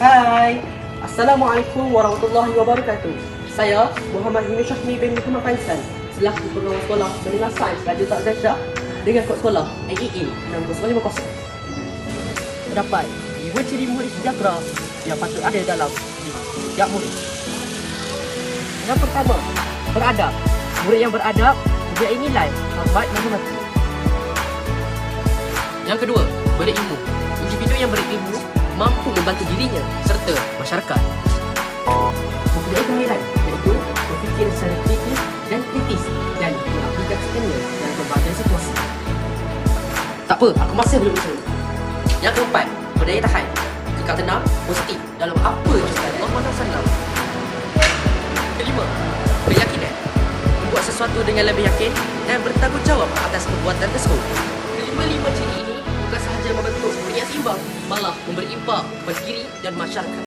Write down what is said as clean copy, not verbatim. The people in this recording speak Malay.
Hai, Assalamualaikum warahmatullahi wabarakatuh. Saya Muhammad Himi Syahmi bin Muhammad Faisal, selaku pegawai sekolah Seminar Sains Raja Tak Dasar dengan kod sekolah AEE 6950. Terdapat 5 ciri murid sejahtera yang patut ada dalam diri setiap murid. Yang pertama, beradab. Murid yang beradab mempunyai nilai hormat dan hormati. Yang kedua, berilmu. Individu yang berilmu mampu membantu dirinya serta masyarakat. Mempunyai kemahiran iaitu berfikir secara kritis dan kritis dan mengaplikasikannya dalam berbagai situasi. Tak apa, aku masih belum bisa. Yang keempat, berdaya tahan. Kekal tenang, positif dalam apa yang Allah SWT. Kelima, keyakinan. Membuat sesuatu dengan lebih yakin dan bertanggungjawab atas perbuatan tersebut. Kelima-lima ciri ini bukan sahaja membentuk murid yang seimbang, malah memberi impak kepada diri dan masyarakat.